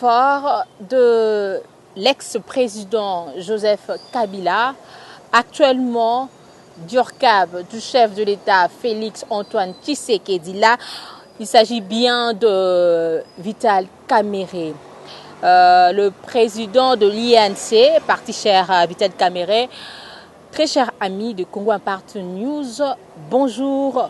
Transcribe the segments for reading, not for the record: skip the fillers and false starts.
fort de l'ex-président Joseph Kabila, actuellement Durcab du chef de l'État Félix Antoine Tshisekedi. Là, il s'agit bien de Vital Kamerhe, le président de l'INC, parti cher à Vital Kamerhe, très cher ami de Congo Impact News. Bonjour.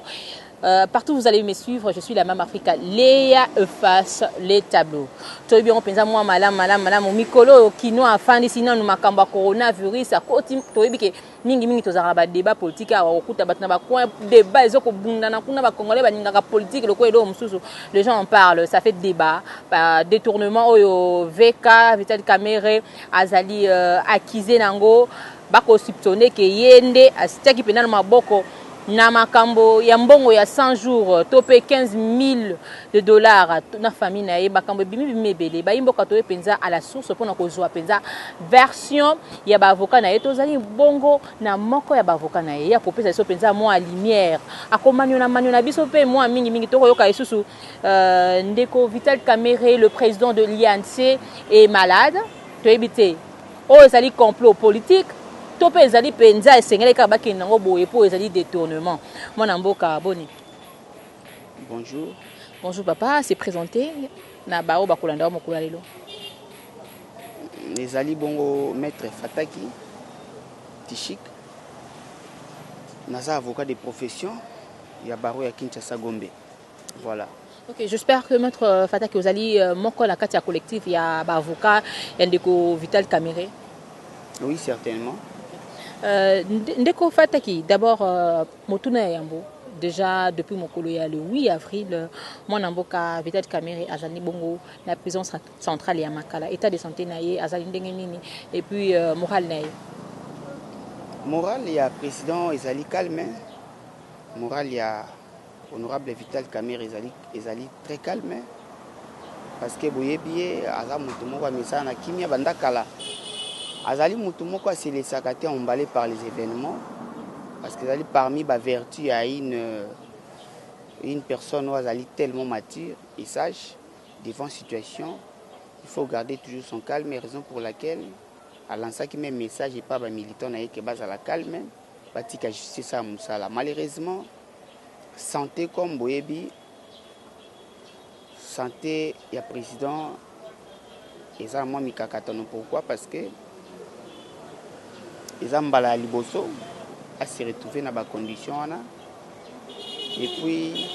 Partout où vous allez me suivre, je suis la Mame Africa. Léa efface les tableaux. Tu bien, on pense à moi, madame, Mikolo, Kino, Afandi, sinon, nous makamba coronavirus, à côté, tu bien que mingi tozara débat politique, à okuta batna coin débat, ils ont bundana kuna congolais, baninga politique, le quoi les gens en parlent, ça fait débat, détournement au VK, Vital Kamerhe, Azali accusé nango, bako soupçonné que yende, asitaki penal maboko. Na makambo ya mbongo ya 100 jours topé 15 000 dollars na famille na ye makambo bimi mebele ba imboka to penza à la source pona kozwa penza version ya ba avocat na ye tozali bongo na moko ya ba avocat na ye ya popesa so penza mo a lumière akomanyo na biso pe mo mingi to yoka isusu ndeko Vital Kamerhe, le président de l'INC, est malade to ebité o ezali complot politique. Topé ezali penza esengeli ka baki nango boye po ezali détournement. Mwana mboka boni. Bonjour. Bonjour papa, c'est présenté na bao bakolanda mokula lelo. Ezali bongo maître Fataki Tishik. Naza avocat de profession ya baro ya Kinshasa Gombe. Voilà. OK, j'espère que maître Fataki ozali moko la kati ya collectif ya ba avocat ndeko Vital Kamerhe. Oui, certainement. Ndeko Fataki, d'abord, Motuna Yambo, déjà depuis mon colonia le 8 avril, mon amboka Vital Kamerhe Azali Bongo, la prison centrale ya Makala, état de santé naïe, Azali Ndengenini, et puis moral naïe. Moral, il y a président Ezali calme. Moral, il y a honorable Vital Kamerhe Ezali très calme. Parce que Boyebiye, Azam Mutumoka Misana, Kimia Bandakala. Azali Mutumoko c'est les sakaté emballés par les événements parce que parmi les vertus il y a une personne où Azali tellement mature et sage devant situation, il faut garder toujours son calme, et raison pour laquelle à lancer qui même message et pas les militants qui base à la calme, batika justice ça musala. Malheureusement santé comme Boyebi santé il y a président et ça moi mikakatono pourquoi parce que les ambala à Liboso à se retrouver dans des conditions et puis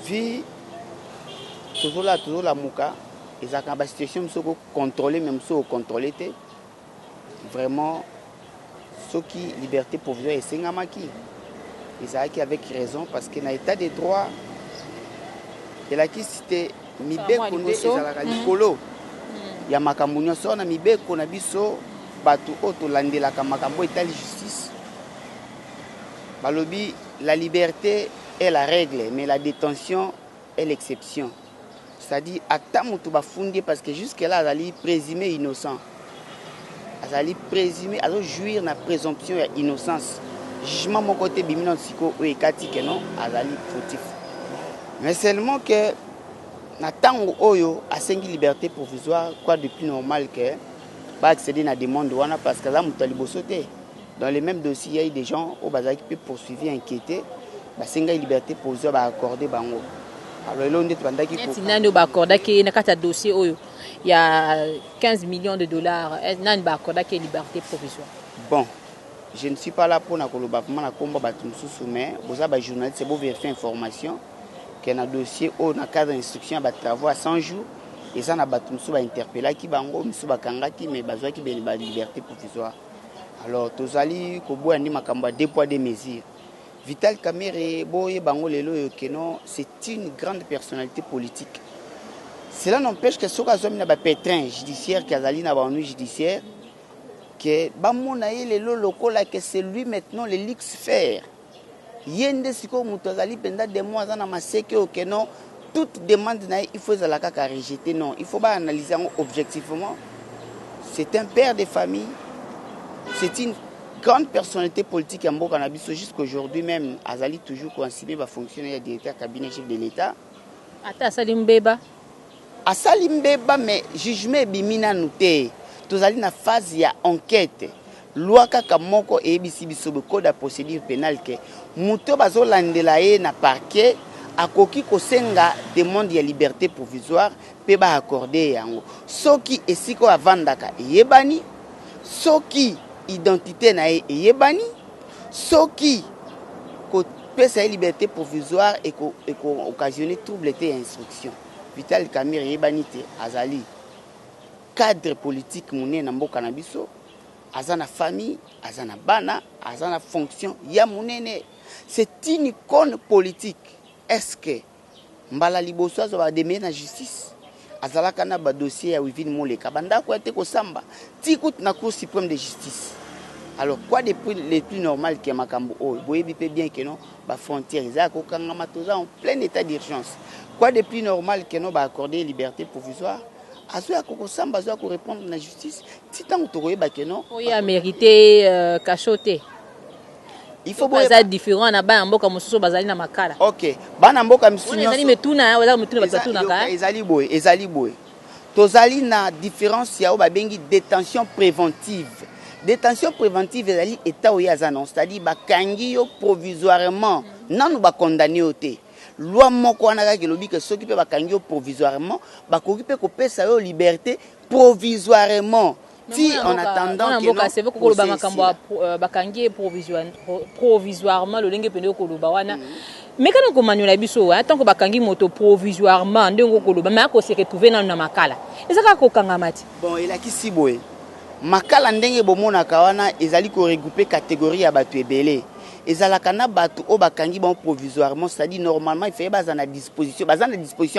vie toujours la mouka et ça quand la situation se contrôler même si au contrôler vraiment ce qui liberté provisoire et singamaki et ça qui avec raison parce que dans l'état des droits et la qui c'était mibe koné ezalaka likolo ya makambo nyonso na mibe kona biso batu oto landela kamakambo etali justice balobi la liberté est la règle mais la détention est l'exception, c'est-à-dire ata mutu bafundi parce que jusque là azali présumé innocent azali présumé azo jouir na présomption ya innocence jugement mon côté bimino siko o ekati que non azali fautif mais seulement que na tango oyo asengi liberté provisoire quoi de plus normal que accéder à la demande parce que là, dans les mêmes dossiers, il y a des gens au bazar qui peuvent poursuivre, inquiéter, c'est une liberté pour eux accorder bango. Alors là, on est pendant qu'il faut. Il y a 15 millions de dollars. Nan ba accorder qui liberté provisoire. Bon, je ne suis pas là pour na koloba vraiment na komba batumsu mais boza ba journaliste c'est pour vérifier information que na dossier au na cadre d'instruction ba travaux à 100 jours. Et ça n'a pas tout interpellé qui bango misu bakanga qui mais bazwa qui ben ba liberté provisoire. Alors tozali ko bo andi makamba deux poids deux mesures. Vital Kamerhe boye bango lelo keno c'est une grande personnalité politique. Cela n'empêche que soka zomi na ba pétrin judiciaire kazali na ba ennui judiciaire que ba mona lelo lokola que c'est lui maintenant le luxe faire. Yende siko mutozali penda des mois na maseke keno toute demande, il faut la rejeter. Non, il faut pas analyser objectivement. C'est un père de famille. C'est une grande personnalité politique en Cannabis. Jusqu'aujourd'hui même, Azali toujours considéré va fonctionner directeur cabinet chef de l'État. Ata Salim Beba. asali mbeba mais jugement bimina nuté tozali na phase ya enquête loi kaka moko ebisi biso be code de procédure pénale ke muto bazolandela ye na parquet akoki kosenga demande ya liberté provisoire pe ba accorder yango soki esiko avandaka eyebani soki identité na ye eyebani soki ko pesa liberté provisoire et ko occasionner trouble te instruction Vital Kamerhe eyebani te azali cadre politique monene na mboka na biso azana famille azana bana azana fonction ya monene c'est une icône politique. Est-ce que mbala liboso azo ba demain na justice azalaka na ba dossier ya Wivine Moleka banda ko ete ko samba tikut na cour suprême de justice. Alors quoi de plus normal que makambo o boyebi pe bien que non ba frontière za ko kangama toza en plein état d'urgence. Quoi de plus normal que non ba accorder liberté provisoire azo ya ko samba azo ko répondre na justice titango to koyeba que non il a mérité cachoté. Il faut être différent na ba mboka mosusu bazali na makala. OK. Bana mboka misusu ezali metuna wala mutuna batuna ka. Ezali boy. Tozali na différence ya o ba bengi détention préventive. Détention préventive ezali état oya zana, c'est-à-dire bakangi yo provisoirement nanu ba condamné oté. Loi moko wana ka kelobi ke soki pe bakangi yo provisoirement bakoki pe kopesa yo liberté provisoirement. Si en attendant que non c'est ko ba makambo bakangi provisoirement le lenge pende ko loba wana mais quand on manuela biso tant que bakangi moto provisoirement ndenge ko loba mais ko se retrouver na makala ezaka ko kangamati bon il a ki si boye makala ndenge bomona kawana ezali ko regrouper catégorie ya batu ebele ezalaka na batu o bakangi bon provisoirement c'est-à-dire normalement il fait bazana disposition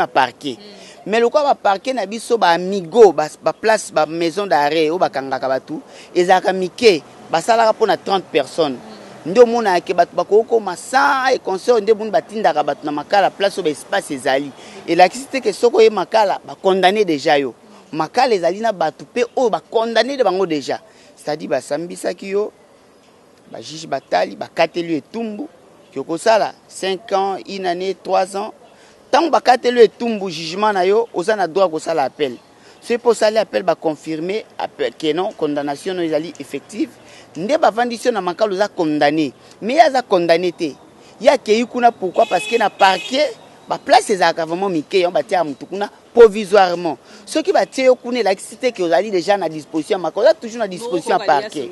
à parquet. Mais le quoi va parquer na biso ba amigo ba place ba maison d'arrêt o bakangaka batu ezaka mike basala pour na 30 personnes ndo mona ke batu bakoko masa et consort ndo bunu batindaka batu na makala place o ba espace ezali et la cité que soko ye makala ba condamné déjà yo makala ezali na batu pe o ba condamné de bango déjà c'est-à-dire ba sambisaki yo ba juge batali ba katelu etumbu kyoko sala 5 ans, 1 année, 3 ans. Tant que le tumbu jugement na yo, osa na droit ko sala appel. C'est pour ça l'appel va confirmer que non condamnation non ezali effective. Nde ba vandition na makalo za condamné. Mais ya za condamné te. Ya ke yukuna pourquoi parce que na parquet ba place ezaka vraiment mike on ba tia mutu kuna provisoirement. Ce qui va tia yo kuna la cité que ozali déjà na disposition makalo toujours na disposition parquet.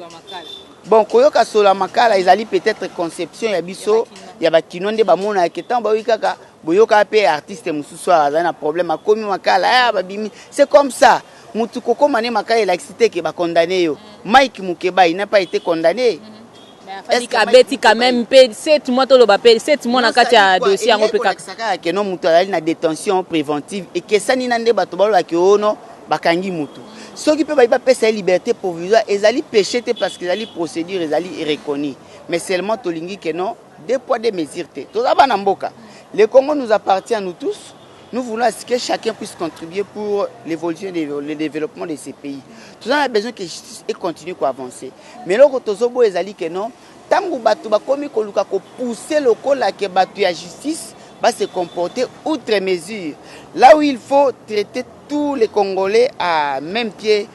Bon koyoka sola makala ezali peut-être conception ya biso ya bakinonde ba mona ke tant ba wikaka boyoka pe artiste mususu azana na problème akomi makala ya babimi c'est comme ça mutu koko mané makala la cité que ba condamné yo Mike Mukeba il n'a pas été condamné est-ce que quand même 7 mois to lo ba 7 mois na kati ya dossier ngo pe kaka que non mutu ali na détention préventive et que ça ni nande bato baloba ke ono bakangi mutu soki pe ba pesa liberté provisoire ezali péché te parce que ezali procédure ezali reconnue mais seulement tolingi que non deux poids deux mesures te tozaba na mboka. Le Congo nous appartient à nous tous. Nous voulons que chacun puisse contribuer pour l'évolution et le développement de ces pays. Tout a besoin que la justice continue à avancer. Mais là, quand ezali que non, tant que batu bakomi koluka ko pousser le col que batu ya justice va se comporter outre mesure. Là où il faut traiter tous les Congolais à même pied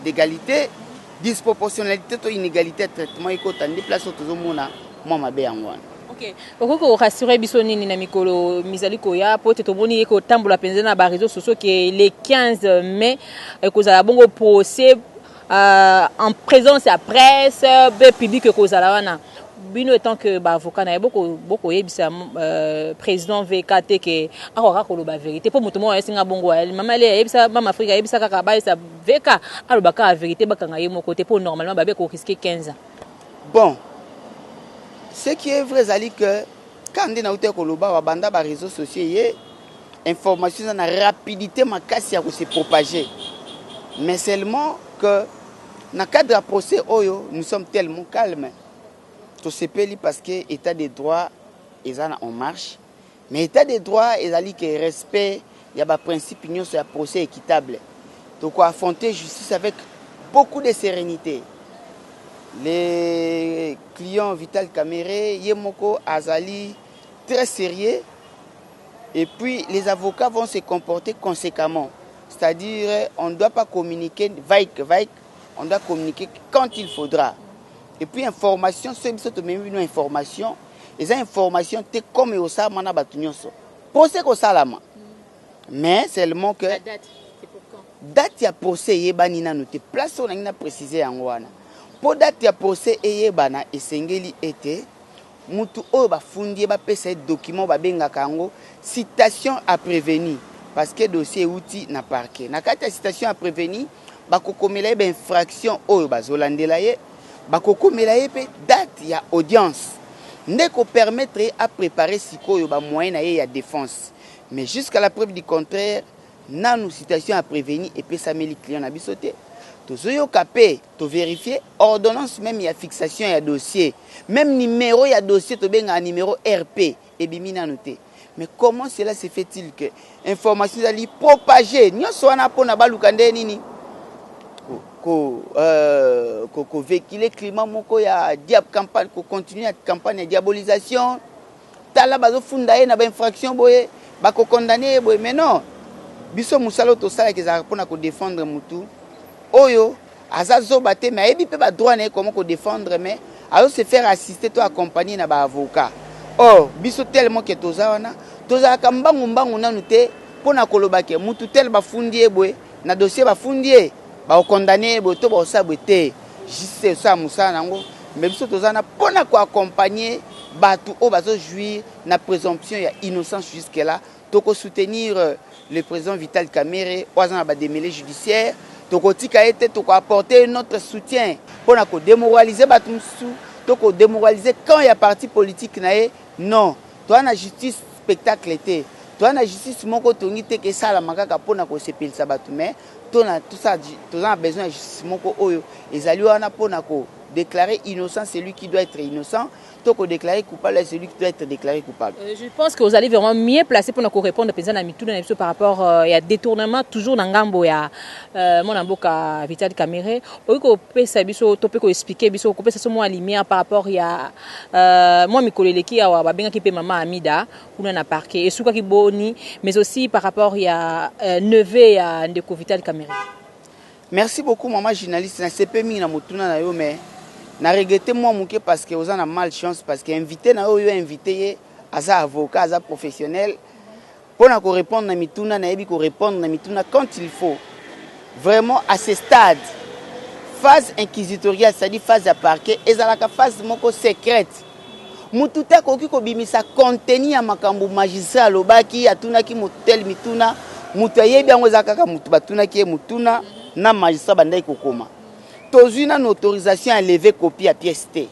d'égalité, disproportionnalité ou inégalité de traitement, il faut attendre place où tout le monde moi ma bé en OK. Pourquoi rassurer biso nini na mikolo mizali koya pote to boni ko tambola penza na ba réseaux sociaux que le 15 mai kozala bongo procès en présence à presse be public kozala wana bino étant que ba avocat na boko yebisa président VKT que akora ko loba vérité pour mutu mo esinga bongo mama le yebisa mama Afrika yebisa kaka ba sa VK aloba ka vérité bakanga ye mo côté pour normalement ba be ko risquer 15 ans. Bon. Ce qui est vrai, c'est que quand on a été koloba wabanda ba réseaux sociaux, information na rapidité makasi ya se propager. Mais seulement que dans le cadre du procès oyo, nous sommes tellement calmes. Tout se peli parce que état de droit est en marche. Mais état de droit est que respect, il y a un principe union sur un procès équitable. Donc affronter justice avec beaucoup de sérénité. Les clients Vital Kamerhe, Yemoko, Azali, très sérieux. Et puis, les avocats vont se comporter conséquemment. C'est-à-dire, on ne doit pas communiquer vague, on doit communiquer quand il faudra. Et puis, information, c'est une information. Les informations, c'est comme au Samana Batunyoso. Procès au Salama. Mais seulement que. La date, c'est pour quand? Date ya procès yebanina noté. Place on a précisé en wana. Pour date ya procès yebana esengeli été. Mutu o ba fundi ba pesa document ba benga kango citation à prévenir parce que dossier outil na parquet. Na kata citation à prévenir ba kokomela ba infraction o ba zolandela ye ba kokomela ye pe date ya audience. Ndeko permettre à préparer sikoyo ba moyen na ye ya défense. Mais jusqu'à la preuve du contraire, nanu citation à prévenir et puis ça met les clients à bisoter. Tozoyo capé, to vérifier ordonnance même il y a fixation il y a dossier, même numéro il y a dossier to benga numéro RP et bimina noté. Mais comment cela se fait-il que information ali propager nyonso wana pona balukande nini ko véhiculer climat moko ya diab campagne ko continuer la campagne de diabolisation tala bazo funda ye na ba infraction boye ba ko condamner boye mais non biso musalo to sala ke za pona ko défendre mutu oyo azazo baté mais ebi pe ba droit na comment ko défendre mais azo se faire assister to accompagner na ba avocat oh biso tellement que toza wana toza ka mbangu nanu te pona koloba ke mutu tel ba fundie boye na dossier ba fundie ba condamner boye to ba sabete juste ça musana nango mais biso toza na pona ko accompagner batu o bazo jouir na présomption ya innocence jusque là toko soutenir le président Vital Kamerhe oazana ba démêlé judiciaire toko tika été toko apporter notre soutien pour na ko démoraliser batu musu toko démoraliser quand il y a parti politique nae non toi na justice spectacle été toi na justice moko tongi te ke sala makaka pour na ko sepelisa batu mais to na tout ça to a besoin de justice moko oyo ezali wana pour na ko déclarer innocent celui qui doit être innocent. Donc, déclarer coupable est celui qui doit être déclaré coupable. Je pense que vous allez vraiment mieux placer pour nous répondre à président Mituna par rapport à détournement toujours dans Gambo ya mon amboka Vital Kamerhe. Au ko pesa biso to pe ko expliquer biso ko pesa so mo lumière par rapport ya moi mi koleleki ya ba benga ki pe mama Amida kuna na parquet et souka ki boni mais aussi par rapport ya neveu ya ndeko Vital Kamerhe. Merci beaucoup maman journaliste na CP mingi na motuna na yo mais na regretté moi mouké parce que vous en a malchance parce que invité na yo invité aza avocat aza professionnel pour na ko répondre na mituna na yebi ko répondre na mituna quand il faut vraiment à ce stade phase inquisitoriale c'est-à-dire phase à parquet ezalaka phase moko secrète mutu te koki ko bimisa contenu ya makambo magistrat lobaki atunaki motel mituna mutu yebi yango ezaka mutu batunaki mutuna na magistrat bandai kokoma tozuna une autorisation à lever copie à pièce T.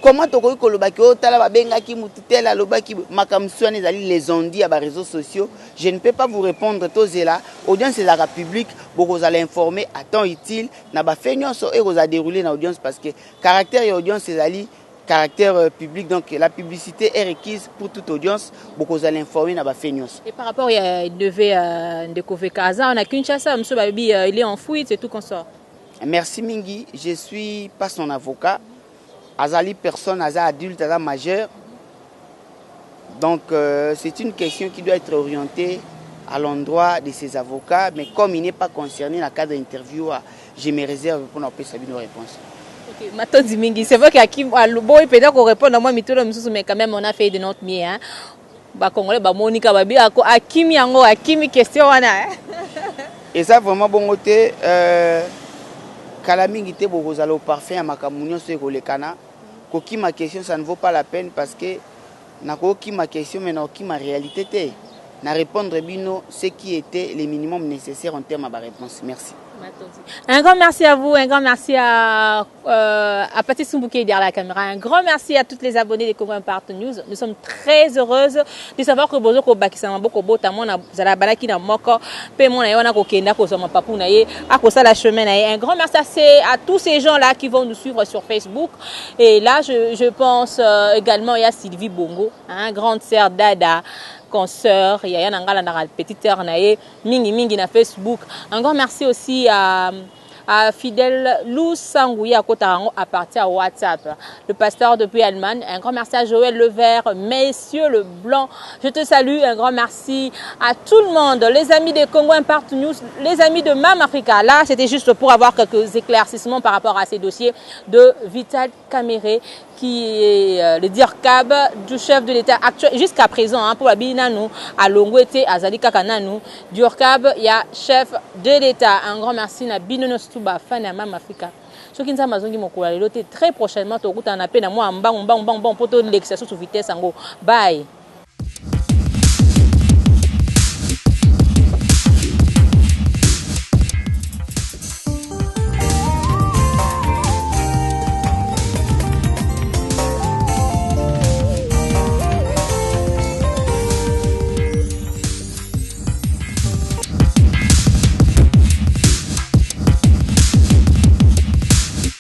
Comment tu peux kolobaki otala babengaki mututel alobaki makamswana ezali les ondits à les réseaux sociaux, je ne peux pas vous répondre tozela audience la publique pour vous allez informer à temps utile na ba fenyonso et vous a déroulé na audience parce que caractère et audience ezali caractère public donc la publicité est requise pour toute audience pour vous allez informer na ba fenyonso. Et par rapport il devait de Kovekaza on a Kinshasa monsieur Babi il est en fuite et tout comme ça. Merci Mingi, je suis pas son avocat. Azali personne, Aza adulte, Aza majeur. Donc c'est une question qui doit être orientée à l'endroit de ses avocats. Mais comme il n'est pas concerné dans le cadre d'interview, je me réserve pour nous apporter nos réponses. Ok, maintenant Mingi, c'est vrai qu'Akim Alubo il peut dire qu'on répond à moi, mais quand même on a fait de notre mieux. Hein? Bah Congolais, bah Monica Babi, Akim Yango, Akim question wana. Et ça vraiment bon côté. Kalamingi te bokozala au parfum à makamunyo so ekolekana koki ma question ça ne vaut pas la peine parce que nakoki ma question mais nakoki ma réalité te na répondre bino ce qui était les minimums nécessaires en termes de réponse. Merci. Un grand merci à vous, un grand merci à Patrice Mbouké derrière la caméra, un grand merci à tous les abonnés de Congo Impact News. Nous sommes très heureuses de savoir que bozo ko bakisama boko bota mona zala balaki na moko pe mona yona ko kenda ko zama papu na ye akosa la chemin na ye. Un grand merci à tous ces gens là qui vont nous suivre sur Facebook et là je pense également il y a Sylvie Bongo, hein, grande sœur Dada, consoeur, il y a Nangala Naral, petite sœur nae, mingi na Facebook. Un grand merci aussi à Fidèle Lou Sangouya Kotarango à partir à WhatsApp. Le pasteur depuis Allemagne, un grand merci à Joël Levert, Messieurs le Blanc, je te salue, un grand merci à tout le monde, les amis des Congo Impact News, les amis de Mam Africa. Là, c'était juste pour avoir quelques éclaircissements par rapport à ces dossiers de Vital Kamere, qui est le DIRCAB du chef de l'État actuel jusqu'à présent, hein, pour la Binanou, à Longwete, à Zalika Kananou. DIRCAB, il y a chef de l'État. Un grand merci à Binono Stuba, fan à Mam Africa. Ce qui nous a mazongi mokola, très prochainement, tu as un appel à moi, bon, pour toute l'exercice sous vitesse, bye.